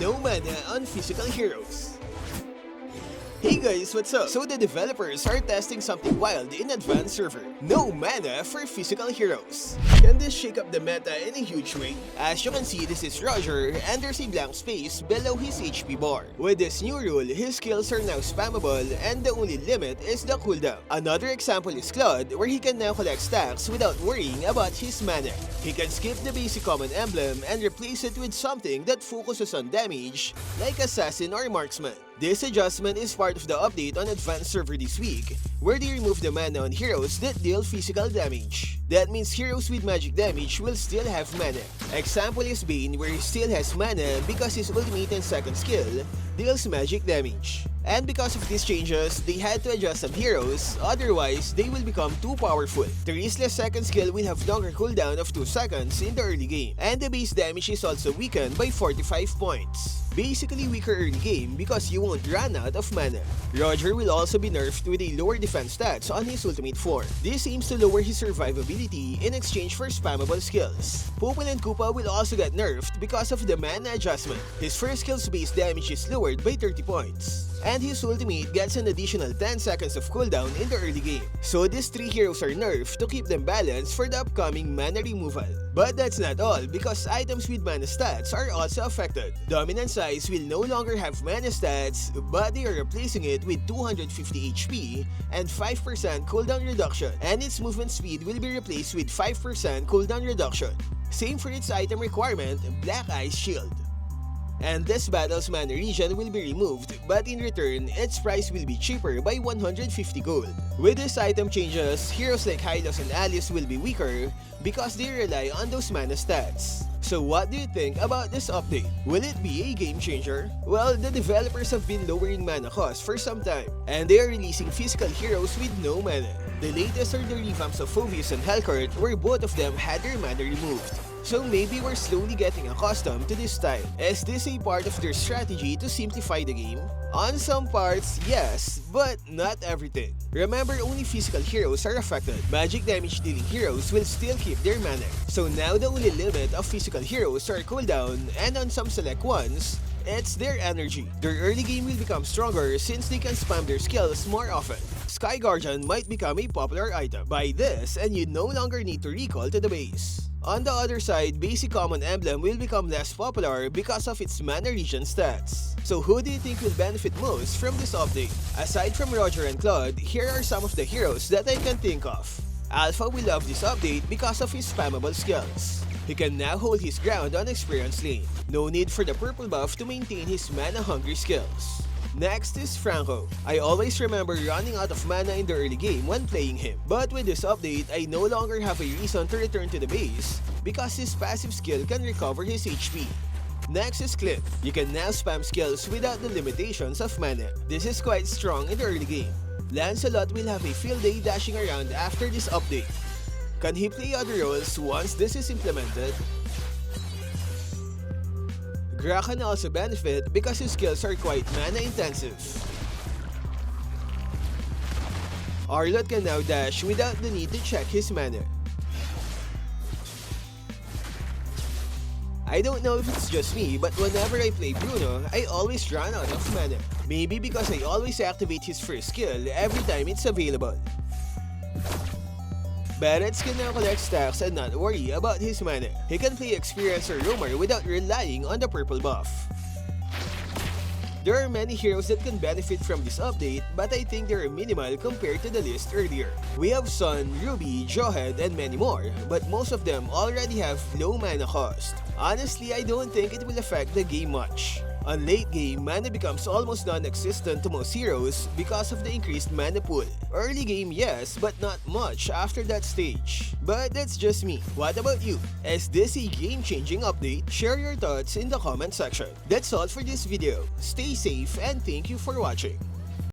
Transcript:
no mana on physical heroes. Hey guys, what's up? So the developers are testing something wild in advanced server. No mana for physical heroes. Can this shake up the meta in a huge way? As you can see, this is Roger and there's a blank space below his HP bar. With this new rule, his skills are now spammable and the only limit is the cooldown. Another example is Claude, where he can now collect stacks without worrying about his mana. He can skip the basic common emblem and replace it with something that focuses on damage, like Assassin or Marksman. This adjustment is part of the update on Advanced Server this week, where they remove the mana on heroes that deal physical damage. That means heroes with magic damage will still have mana. Example is Bane, where he still has mana because his ultimate and second skill deals magic damage. And because of these changes, they had to adjust some heroes, otherwise they will become too powerful. Terizla's second skill will have longer cooldown of 2 seconds in the early game, and the base damage is also weakened by 45 points. Basically weaker early game because you won't run out of mana. Roger will also be nerfed with a lower defense stats on his ultimate form. This aims to lower his survivability in exchange for spammable skills. Popol and Kupa will also get nerfed because of the mana adjustment. His first skill's base damage is lowered by 30 points. And his ultimate gets an additional 10 seconds of cooldown in the early game. So these 3 heroes are nerfed to keep them balanced for the upcoming mana removal. But that's not all, because items with mana stats are also affected. Dominance Eyes will no longer have mana stats, but they are replacing it with 250 HP and 5% cooldown reduction, and its movement speed will be replaced with 5% cooldown reduction. Same for its item requirement, Black Ice Shield. And this battle's mana regen will be removed, but in return, its price will be cheaper by 150 gold. With these item changes, heroes like Hylos and Alice will be weaker because they rely on those mana stats. So what do you think about this update? Will it be a game changer? Well, the developers have been lowering mana cost for some time, and they are releasing physical heroes with no mana. The latest are the revamps of Phoveus and Hellcourt, where both of them had their mana removed. So maybe we're slowly getting accustomed to this style. Is this a part of their strategy to simplify the game? On some parts, yes, but not everything. Remember, only physical heroes are affected. Magic damage dealing heroes will still keep their mana. So now the only limit of physical heroes are cooldown, and on some select ones, it's their energy. Their early game will become stronger since they can spam their skills more often. Sky Guardian might become a popular item. Buy this and you no longer need to recall to the base. On the other side, basic common emblem will become less popular because of its mana regen stats. So who do you think will benefit most from this update? Aside from Roger and Claude, here are some of the heroes that I can think of. Alpha will love this update because of his spammable skills. He can now hold his ground on experience lane. No need for the purple buff to maintain his mana-hungry skills. Next is Franco. I always remember running out of mana in the early game when playing him. But with this update, I no longer have a reason to return to the base because his passive skill can recover his HP. Next is Clint. You can now spam skills without the limitations of mana. This is quite strong in the early game. Lancelot will have a field day dashing around after this update. Can he play other roles once this is implemented? Gra can also benefit because his skills are quite mana intensive. Arlott can now dash without the need to check his mana. I don't know if it's just me, but whenever I play Bruno, I always run out of mana. Maybe because I always activate his first skill every time it's available. Barretts can now collect stacks and not worry about his mana. He can play Experience or Roamer without relying on the purple buff. There are many heroes that can benefit from this update, but I think they are minimal compared to the list earlier. We have Sun, Ruby, Jawhead, and many more, but most of them already have low mana cost. Honestly, I don't think it will affect the game much. On late game, mana becomes almost non-existent to most heroes because of the increased mana pool. Early game, yes, but not much after that stage. But that's just me. What about you? Is this a game-changing update? Share your thoughts in the comment section. That's all for this video. Stay safe and thank you for watching.